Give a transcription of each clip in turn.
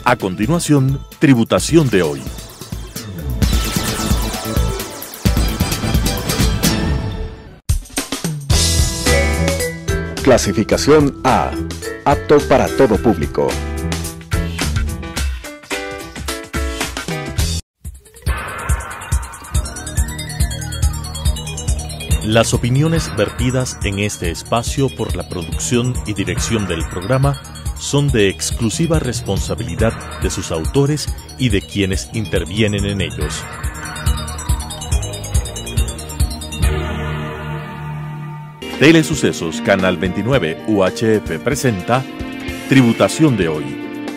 A continuación, tributación de hoy. Clasificación A. Apto para todo público. Las opiniones vertidas en este espacio por la producción y dirección del programa son de exclusiva responsabilidad de sus autores y de quienes intervienen en ellos. Telesucesos Canal 29 UHF presenta Tributación de hoy,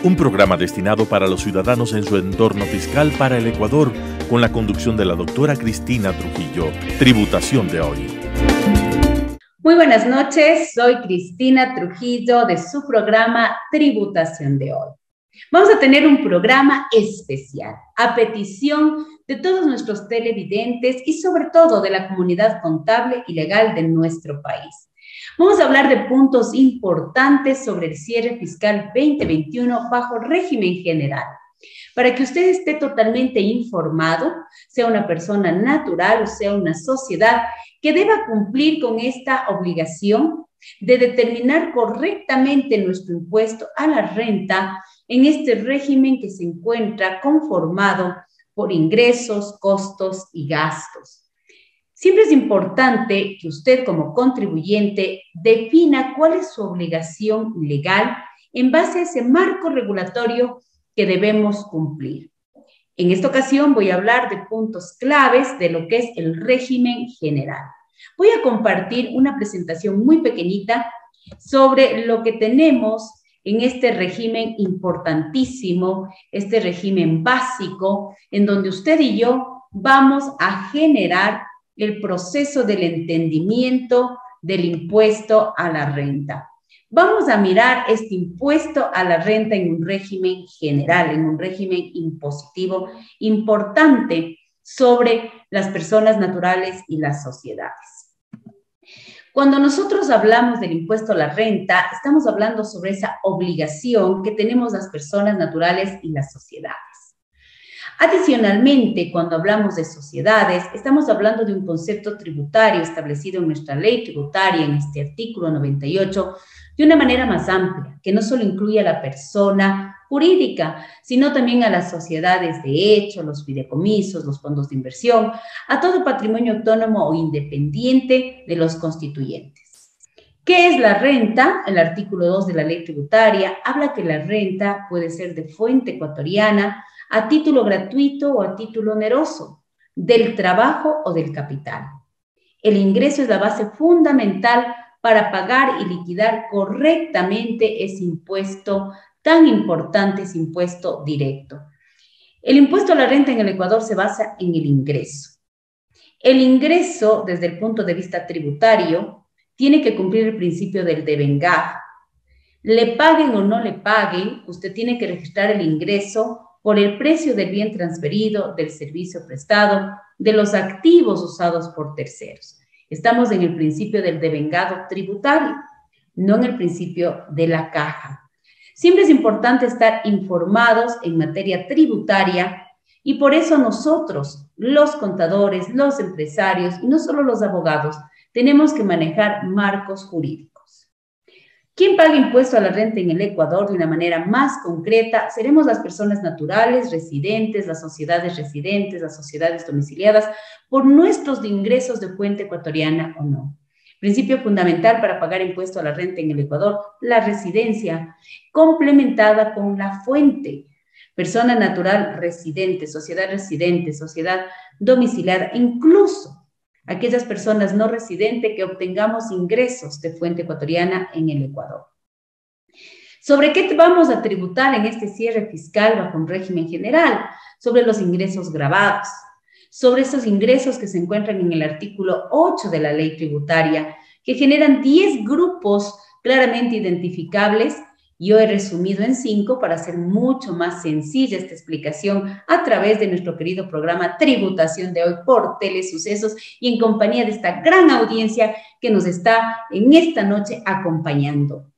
un programa destinado para los ciudadanos en su entorno fiscal para el Ecuador, con la conducción de la doctora Cristina Trujillo. Tributación de hoy. Muy buenas noches, soy Cristina Trujillo de su programa Tributación de hoy. Vamos a tener un programa especial a petición de todos nuestros televidentes y sobre todo de la comunidad contable y legal de nuestro país. Vamos a hablar de puntos importantes sobre el cierre fiscal 2021 bajo régimen general, para que usted esté totalmente informado, sea una persona natural o sea una sociedad que deba cumplir con esta obligación de determinar correctamente nuestro impuesto a la renta en este régimen que se encuentra conformado por ingresos, costos y gastos. Siempre es importante que usted como contribuyente defina cuál es su obligación legal en base a ese marco regulatorio que debemos cumplir. En esta ocasión voy a hablar de puntos claves de lo que es el régimen general. Voy a compartir una presentación muy pequeñita sobre lo que tenemos en este régimen importantísimo, este régimen básico, en donde usted y yo vamos a generar el proceso del entendimiento del impuesto a la renta. Vamos a mirar este impuesto a la renta en un régimen general, en un régimen impositivo importante sobre las personas naturales y las sociedades. Cuando nosotros hablamos del impuesto a la renta, estamos hablando sobre esa obligación que tenemos las personas naturales y las sociedades. Adicionalmente, cuando hablamos de sociedades, estamos hablando de un concepto tributario establecido en nuestra ley tributaria, en este artículo 98, de una manera más amplia, que no solo incluye a la persona jurídica, sino también a las sociedades de hecho, los fideicomisos, los fondos de inversión, a todo patrimonio autónomo o independiente de los constituyentes. ¿Qué es la renta? El artículo 2 de la ley tributaria habla que la renta puede ser de fuente ecuatoriana, a título gratuito o a título oneroso, del trabajo o del capital. El ingreso es la base fundamental para pagar y liquidar correctamente ese impuesto tan importante, ese impuesto directo. El impuesto a la renta en el Ecuador se basa en el ingreso. El ingreso, desde el punto de vista tributario, tiene que cumplir el principio del devengaje. Le paguen o no le paguen, usted tiene que registrar el ingreso por el precio del bien transferido, del servicio prestado, de los activos usados por terceros. Estamos en el principio del devengado tributario, no en el principio de la caja. Siempre es importante estar informados en materia tributaria y por eso nosotros, los contadores, los empresarios y no solo los abogados, tenemos que manejar marcos jurídicos. ¿Quién paga impuesto a la renta en el Ecuador de una manera más concreta? Seremos las personas naturales, residentes, las sociedades domiciliadas por nuestros ingresos de fuente ecuatoriana o no. Principio fundamental para pagar impuesto a la renta en el Ecuador, la residencia, complementada con la fuente. Persona natural residente, sociedad domiciliada, incluso aquellas personas no residentes que obtengamos ingresos de fuente ecuatoriana en el Ecuador. ¿Sobre qué vamos a tributar en este cierre fiscal bajo un régimen general? Sobre los ingresos gravados, sobre esos ingresos que se encuentran en el artículo 8 de la ley tributaria, que generan 10 grupos claramente identificables. Yo he resumido en 5 para hacer mucho más sencilla esta explicación a través de nuestro querido programa Tributación de hoy por Telesucesos y en compañía de esta gran audiencia que nos está en esta noche acompañando.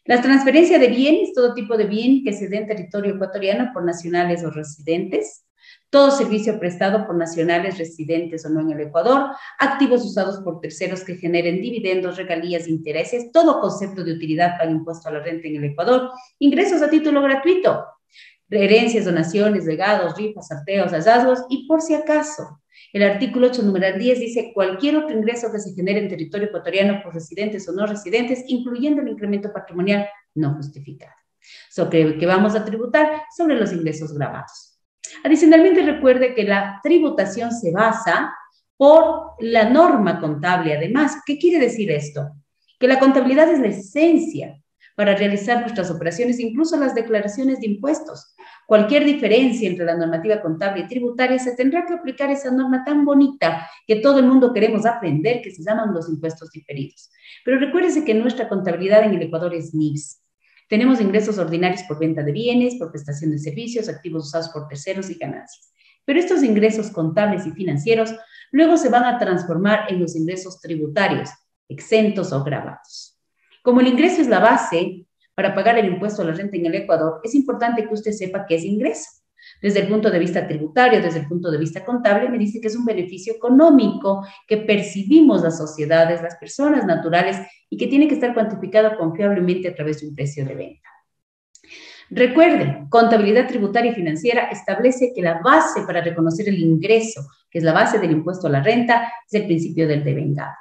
La transferencia de bienes, todo tipo de bien que se dé en territorio ecuatoriano por nacionales o residentes, todo servicio prestado por nacionales residentes o no en el Ecuador, activos usados por terceros que generen dividendos, regalías, intereses, todo concepto de utilidad paga impuesto a la renta en el Ecuador, ingresos a título gratuito, herencias, donaciones, legados, rifas, sorteos, hallazgos y por si acaso. El artículo 8, numeral 10 dice cualquier otro ingreso que se genere en territorio ecuatoriano por residentes o no residentes, incluyendo el incremento patrimonial no justificado. Que vamos a tributar sobre los ingresos grabados. Adicionalmente, recuerde que la tributación se basa por la norma contable. Además, ¿qué quiere decir esto? Que la contabilidad es la esencia para realizar nuestras operaciones, incluso las declaraciones de impuestos. Cualquier diferencia entre la normativa contable y tributaria se tendrá que aplicar esa norma tan bonita que todo el mundo queremos aprender, que se llaman los impuestos diferidos. Pero recuérdese que nuestra contabilidad en el Ecuador es NIPS. Tenemos ingresos ordinarios por venta de bienes, por prestación de servicios, activos usados por terceros y ganancias. Pero estos ingresos contables y financieros luego se van a transformar en los ingresos tributarios, exentos o gravados. Como el ingreso es la base para pagar el impuesto a la renta en el Ecuador, es importante que usted sepa qué es ingreso. Desde el punto de vista tributario, desde el punto de vista contable, me dice que es un beneficio económico que percibimos las sociedades, las personas naturales, y que tiene que estar cuantificado confiablemente a través de un precio de venta. Recuerden, contabilidad tributaria y financiera establece que la base para reconocer el ingreso, que es la base del impuesto a la renta, es el principio del devengado.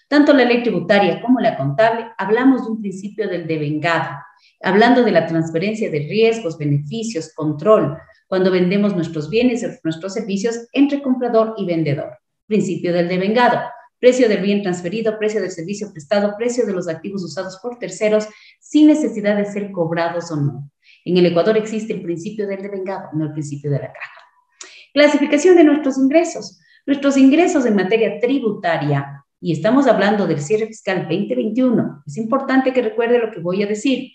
Tanto la ley tributaria como la contable hablamos de un principio del devengado, hablando de la transferencia de riesgos, beneficios, control, cuando vendemos nuestros bienes, nuestros servicios entre comprador y vendedor. Principio del devengado, precio del bien transferido, precio del servicio prestado, precio de los activos usados por terceros, sin necesidad de ser cobrados o no. En el Ecuador existe el principio del devengado, no el principio de la caja. Clasificación de nuestros ingresos. Nuestros ingresos en materia tributaria, y estamos hablando del cierre fiscal 2021, es importante que recuerde lo que voy a decir.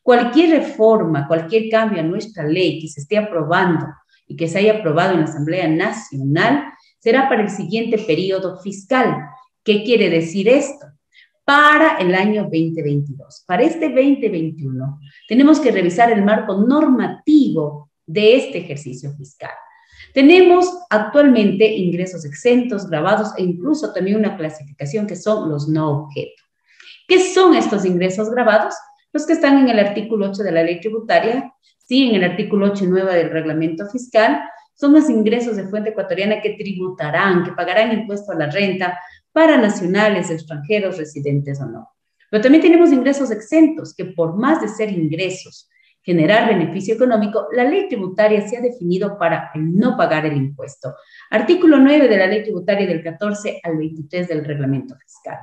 Cualquier reforma, cualquier cambio a nuestra ley que se esté aprobando y que se haya aprobado en la Asamblea Nacional será para el siguiente periodo fiscal. ¿Qué quiere decir esto? Para el año 2022. Para este 2021 tenemos que revisar el marco normativo de este ejercicio fiscal. Tenemos actualmente ingresos exentos, gravados e incluso también una clasificación que son los no objeto. ¿Qué son estos ingresos gravados? Los que están en el artículo 8 de la ley tributaria, sí, en el artículo 8 y 9 del reglamento fiscal, son los ingresos de fuente ecuatoriana que tributarán, que pagarán impuesto a la renta para nacionales, extranjeros, residentes o no. Pero también tenemos ingresos exentos, que por más de ser ingresos, generar beneficio económico, la ley tributaria se ha definido para no pagar el impuesto. Artículo 9 de la ley tributaria del 14 al 23 del reglamento fiscal.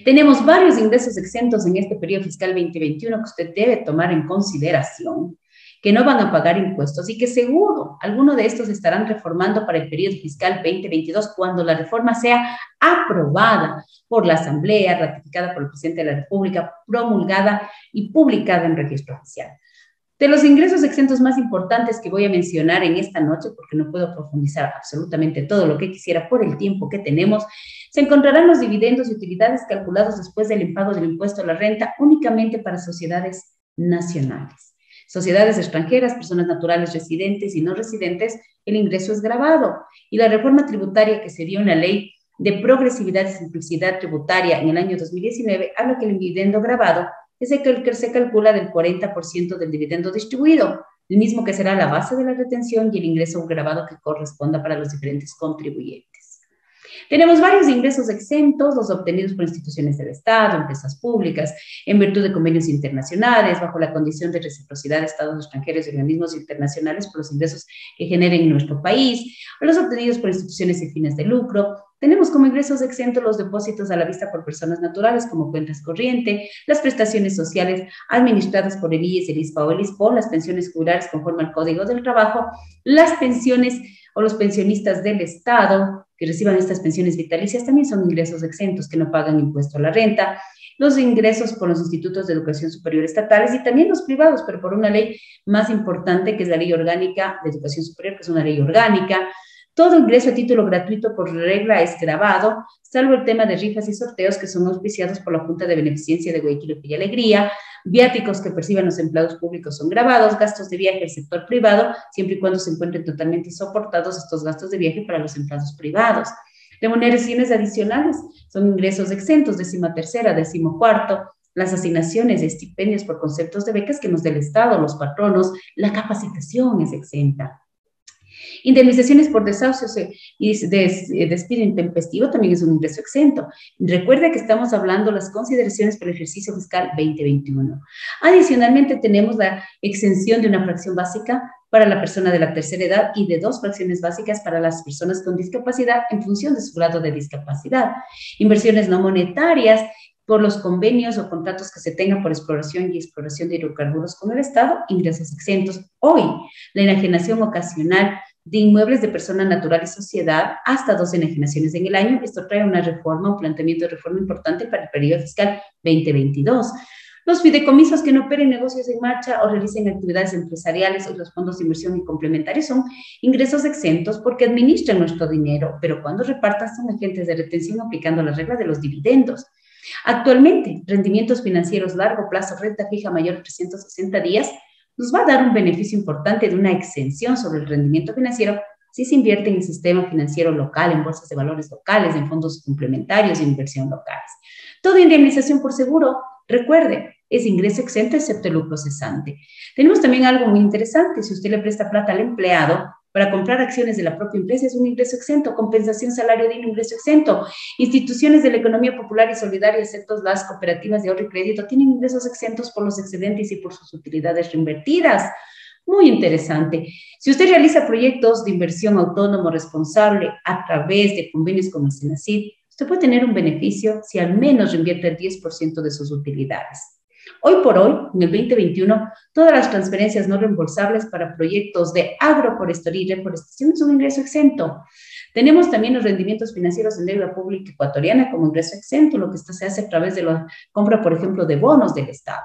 Tenemos varios ingresos exentos en este periodo fiscal 2021 que usted debe tomar en consideración, que no van a pagar impuestos y que seguro algunos de estos estarán reformando para el periodo fiscal 2022 cuando la reforma sea aprobada por la Asamblea, ratificada por el presidente de la República, promulgada y publicada en registro oficial. De los ingresos exentos más importantes que voy a mencionar en esta noche, porque no puedo profundizar absolutamente todo lo que quisiera por el tiempo que tenemos, se encontrarán los dividendos y utilidades calculados después del impago del impuesto a la renta únicamente para sociedades nacionales. Sociedades extranjeras, personas naturales residentes y no residentes, el ingreso es gravado. Y la reforma tributaria que se dio en la ley de progresividad y simplicidad tributaria en el año 2019 habla que el dividendo gravado es el que se calcula del 40% del dividendo distribuido, el mismo que será la base de la retención y el ingreso gravado que corresponda para los diferentes contribuyentes. Tenemos varios ingresos exentos, los obtenidos por instituciones del Estado, empresas públicas, en virtud de convenios internacionales, bajo la condición de reciprocidad de Estados extranjeros y organismos internacionales por los ingresos que generen en nuestro país, los obtenidos por instituciones sin fines de lucro. Tenemos como ingresos exentos los depósitos a la vista por personas naturales como cuentas corriente, las prestaciones sociales administradas por el IES, el ISPA o el ISPO, las pensiones jubilares conforme al Código del Trabajo, las pensiones o los pensionistas del Estado que reciban estas pensiones vitalicias también son ingresos exentos que no pagan impuesto a la renta, los ingresos por los institutos de educación superior estatales y también los privados, pero por una ley más importante que es la Ley Orgánica de Educación Superior, que es una ley orgánica. Todo ingreso a título gratuito por regla es gravado, salvo el tema de rifas y sorteos que son auspiciados por la Junta de Beneficencia de Guayaquil y Alegría, Viáticos que perciban los empleados públicos son gravados, gastos de viaje del sector privado, siempre y cuando se encuentren totalmente soportados estos gastos de viaje para los empleados privados. Remuneraciones adicionales son ingresos exentos, 13ª, 14º, las asignaciones de estipendios por conceptos de becas que nos dé el Estado, los patronos, la capacitación es exenta. Indemnizaciones por desahucios y despido intempestivo también es un ingreso exento. Recuerde que estamos hablando de las consideraciones para el ejercicio fiscal 2021. Adicionalmente, tenemos la exención de una fracción básica para la persona de la tercera edad y de 2 fracciones básicas para las personas con discapacidad en función de su grado de discapacidad. Inversiones no monetarias por los convenios o contratos que se tengan por exploración y exploración de hidrocarburos con el Estado, ingresos exentos. Hoy, la enajenación ocasional de inmuebles de persona natural y sociedad, hasta 2 enajenaciones en el año. Esto trae una reforma, un planteamiento de reforma importante para el periodo fiscal 2022. Los fideicomisos que no operen negocios en marcha o realicen actividades empresariales o los fondos de inversión y complementarios son ingresos exentos porque administran nuestro dinero, pero cuando repartan son agentes de retención aplicando la regla de los dividendos. Actualmente, rendimientos financieros largo plazo, renta fija mayor de 360 días, nos va a dar un beneficio importante de una exención sobre el rendimiento financiero si se invierte en el sistema financiero local, en bolsas de valores locales, en fondos complementarios de inversión locales. Toda indemnización por seguro, recuerde, es ingreso exento excepto el lucro cesante. Tenemos también algo muy interesante. Si usted le presta plata al empleado para comprar acciones de la propia empresa, es un ingreso exento. Compensación salario digno, ingreso exento. Instituciones de la economía popular y solidaria, excepto las cooperativas de ahorro y crédito, tienen ingresos exentos por los excedentes y por sus utilidades reinvertidas. Muy interesante. Si usted realiza proyectos de inversión autónomo responsable a través de convenios con el SENACID, usted puede tener un beneficio si al menos reinvierte el 10% de sus utilidades. Hoy por hoy, en el 2021, todas las transferencias no reembolsables para proyectos de agroforestería y reforestación son un ingreso exento. Tenemos también los rendimientos financieros en deuda pública ecuatoriana como ingreso exento, lo que se hace a través de la compra, por ejemplo, de bonos del Estado.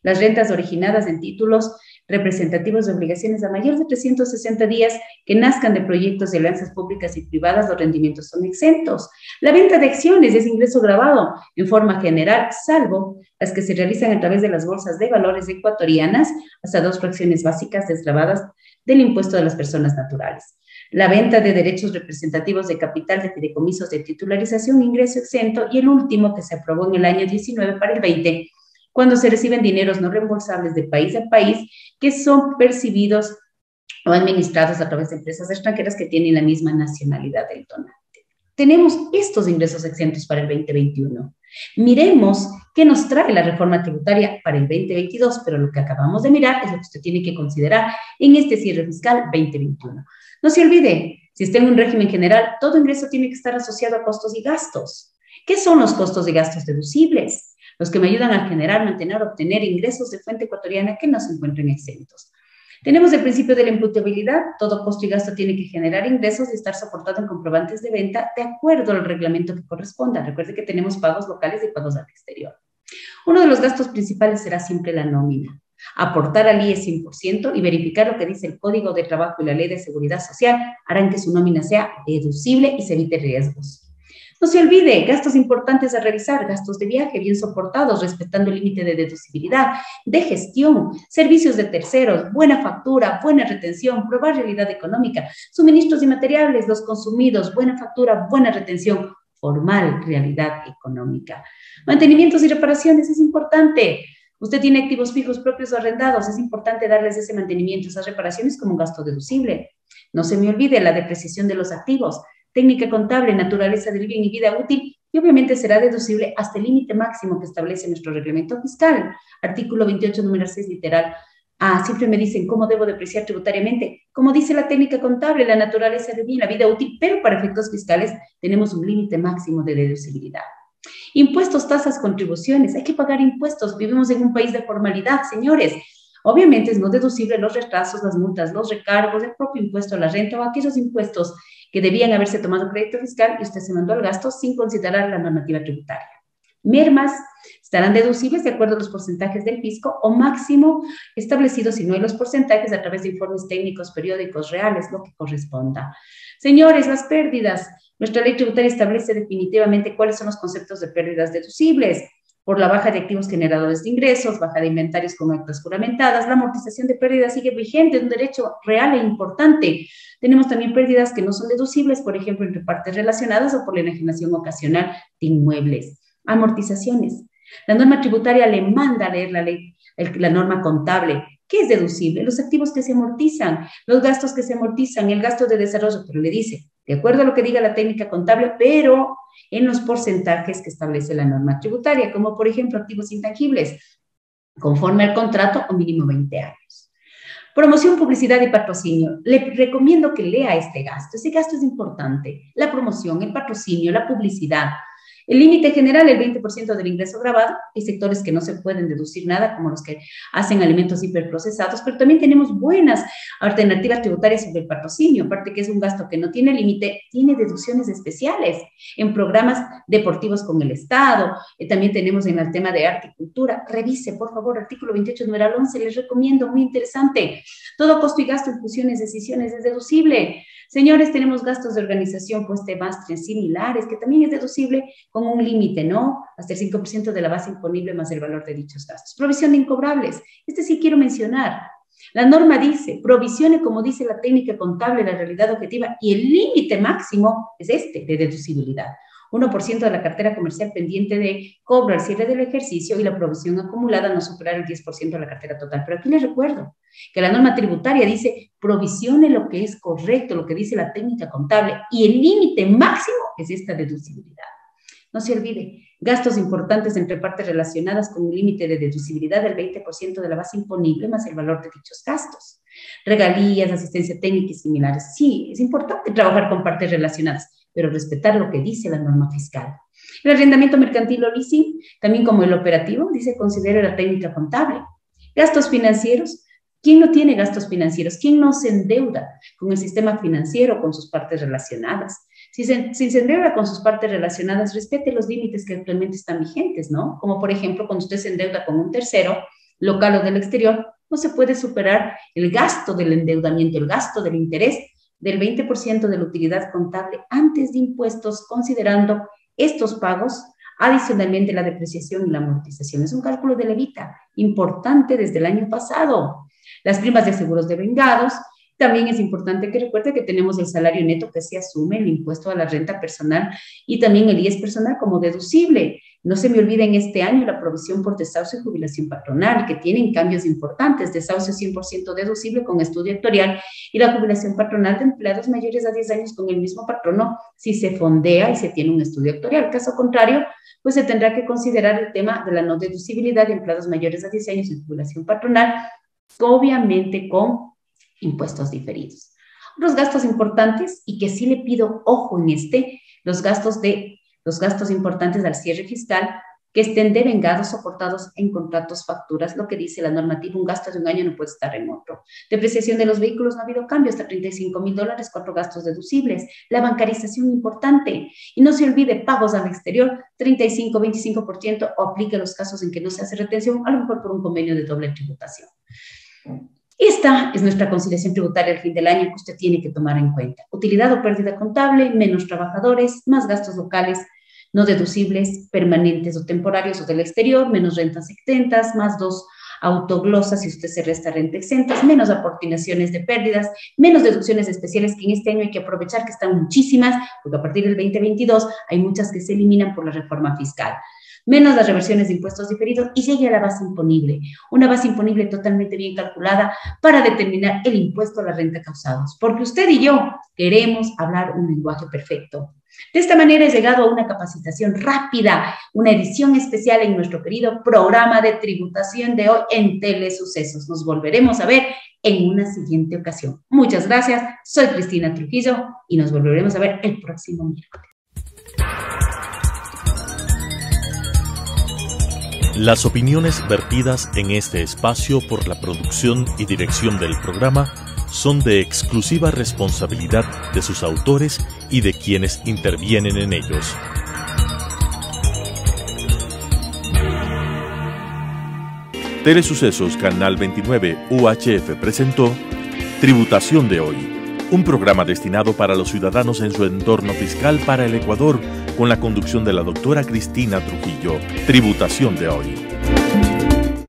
Las rentas originadas en títulos representativos de obligaciones a mayor de 360 días que nazcan de proyectos de alianzas públicas y privadas, los rendimientos son exentos. La venta de acciones es ingreso gravado en forma general, salvo las que se realizan a través de las bolsas de valores ecuatorianas, hasta 2 fracciones básicas desgravadas del impuesto de las personas naturales. La venta de derechos representativos de capital de fideicomisos de titularización, ingreso exento, y el último que se aprobó en el año 19 para el 20, cuando se reciben dineros no reembolsables de país a país que son percibidos o administrados a través de empresas extranjeras que tienen la misma nacionalidad del donante. Tenemos estos ingresos exentos para el 2021. Miremos qué nos trae la reforma tributaria para el 2022, pero lo que acabamos de mirar es lo que usted tiene que considerar en este cierre fiscal 2021. No se olvide, si está en un régimen general, todo ingreso tiene que estar asociado a costos y gastos. ¿Qué son los costos y gastos deducibles? Los que me ayudan a generar, mantener, obtener ingresos de fuente ecuatoriana que no se encuentren exentos. Tenemos el principio de la imputabilidad. Todo costo y gasto tiene que generar ingresos y estar soportado en comprobantes de venta de acuerdo al reglamento que corresponda. Recuerde que tenemos pagos locales y pagos al exterior. Uno de los gastos principales será siempre la nómina. Aportar al IE 100% y verificar lo que dice el Código de Trabajo y la Ley de Seguridad Social harán que su nómina sea deducible y se evite riesgos. No se olvide, gastos importantes a revisar, gastos de viaje bien soportados, respetando el límite de deducibilidad, de gestión, servicios de terceros, buena factura, buena retención, probar realidad económica, suministros y materiales, los consumidos, buena factura, buena retención, formal realidad económica. Mantenimientos y reparaciones es importante. Usted tiene activos fijos propios o arrendados, es importante darles ese mantenimiento, esas reparaciones como un gasto deducible. No se me olvide la depreciación de los activos, técnica contable, naturaleza del bien y vida útil, y obviamente será deducible hasta el límite máximo que establece nuestro reglamento fiscal. Artículo 28, número 6, literal A. Siempre me dicen cómo debo depreciar tributariamente. Como dice la técnica contable, la naturaleza del bien, la vida útil, pero para efectos fiscales tenemos un límite máximo de deducibilidad. Impuestos, tasas, contribuciones. Hay que pagar impuestos. Vivimos en un país de formalidad, señores. Obviamente es no deducible los retrasos, las multas, los recargos, el propio impuesto a la renta o aquellos impuestos que debían haberse tomado crédito fiscal y usted se mandó al gasto sin considerar la normativa tributaria. Mermas estarán deducibles de acuerdo a los porcentajes del fisco o máximo establecidos si no hay los porcentajes a través de informes técnicos, periódicos, reales, lo que corresponda. Señores, las pérdidas. Nuestra ley tributaria establece definitivamente cuáles son los conceptos de pérdidas deducibles. por la baja de activos generadores de ingresos, baja de inventarios con actas juramentadas, la amortización de pérdidas sigue vigente, es un derecho real e importante. Tenemos también pérdidas que no son deducibles, por ejemplo, entre partes relacionadas o por la enajenación ocasional de inmuebles. Amortizaciones. La norma tributaria le manda a leer la norma contable. ¿Qué es deducible? Los activos que se amortizan, los gastos que se amortizan, el gasto de desarrollo, pero le dice, de acuerdo a lo que diga la técnica contable, pero en los porcentajes que establece la norma tributaria, como por ejemplo activos intangibles, conforme al contrato o mínimo 20 años. Promoción, publicidad y patrocinio. Le recomiendo que lea este gasto. Ese gasto es importante. La promoción, el patrocinio, la publicidad. El límite general, el 20% del ingreso grabado. Hay sectores que no se pueden deducir nada, como los que hacen alimentos hiperprocesados, pero también tenemos buenas alternativas tributarias sobre el patrocinio, aparte que es un gasto que no tiene límite, tiene deducciones especiales en programas deportivos con el Estado. También tenemos en el tema de arte y cultura. Revise, por favor, artículo 28, numeral 11, les recomiendo, muy interesante. Todo costo y gasto en fusiones, decisiones es deducible. Señores, tenemos gastos de organización, pues temastres similares, que también es deducible con un límite, ¿no? Hasta el 5% de la base imponible más el valor de dichos gastos. Provisión de incobrables. Este sí quiero mencionar. La norma dice, provisione como dice la técnica contable, la realidad objetiva, y el límite máximo es este, de deducibilidad. 1% de la cartera comercial pendiente de cobro al cierre del ejercicio y la provisión acumulada no superar el 10% de la cartera total. Pero aquí les recuerdo que la norma tributaria dice provisione lo que es correcto, lo que dice la técnica contable, y el límite máximo es esta deducibilidad. No se olvide, gastos importantes entre partes relacionadas con un límite de deducibilidad del 20% de la base imponible más el valor de dichos gastos. Regalías, asistencia técnica y similares. Sí, es importante trabajar con partes relacionadas, pero respetar lo que dice la norma fiscal. El arrendamiento mercantil o leasing, también como el operativo, dice considera la técnica contable. Gastos financieros. ¿Quién no tiene gastos financieros? ¿Quién no se endeuda con el sistema financiero, con sus partes relacionadas? Si se endeuda con sus partes relacionadas, respete los límites que actualmente están vigentes, ¿no? Como por ejemplo, cuando usted se endeuda con un tercero, local o del exterior, no se puede superar el gasto del endeudamiento, el gasto del interés del 20% de la utilidad contable antes de impuestos, considerando estos pagos, adicionalmente la depreciación y la amortización. Es un cálculo de levita importante desde el año pasado. Las primas de seguros de vengados. También es importante que recuerde que tenemos el salario neto que se asume, el impuesto a la renta personal y también el IES personal como deducible. No se me olvide en este año la provisión por desahucio y jubilación patronal, que tienen cambios importantes. Desahucio 100% deducible con estudio actuarial y la jubilación patronal de empleados mayores a 10 años con el mismo patrono si se fondea y se tiene un estudio actuarial. Caso contrario, pues se tendrá que considerar el tema de la no deducibilidad de empleados mayores a 10 años en jubilación patronal, obviamente con impuestos diferidos. Otros gastos importantes y que sí le pido ojo en los gastos importantes al cierre fiscal que estén devengados, soportados en contratos, facturas, lo que dice la normativa, un gasto de un año no puede estar en otro. Depreciación de los vehículos, no ha habido cambio, hasta $35,000, 4 gastos deducibles. La bancarización importante. Y no se olvide, pagos al exterior, 35, 25%, o aplique los casos en que no se hace retención, a lo mejor por un convenio de doble tributación. Esta es nuestra conciliación tributaria al fin del año que usted tiene que tomar en cuenta. Utilidad o pérdida contable, menos trabajadores, más gastos locales no deducibles, permanentes o temporarios o del exterior, menos rentas exentas, más 2 autoglosas si usted se resta renta exentas, menos aportaciones de pérdidas, menos deducciones especiales que en este año hay que aprovechar que están muchísimas, porque a partir del 2022 hay muchas que se eliminan por la reforma fiscal. Menos las reversiones de impuestos diferidos y llegue a la base imponible. Una base imponible totalmente bien calculada para determinar el impuesto a la renta causados. Porque usted y yo queremos hablar un lenguaje perfecto. De esta manera he llegado a una capacitación rápida, una edición especial en nuestro querido programa de tributación de hoy en Telesucesos. Nos volveremos a ver en una siguiente ocasión. Muchas gracias. Soy Cristina Trujillo y nos volveremos a ver el próximo miércoles. Las opiniones vertidas en este espacio por la producción y dirección del programa son de exclusiva responsabilidad de sus autores y de quienes intervienen en ellos. Telesucesos Canal 29 UHF presentó Tributación de hoy, un programa destinado para los ciudadanos en su entorno fiscal para el Ecuador, con la conducción de la doctora Cristina Trujillo. Tributación de hoy.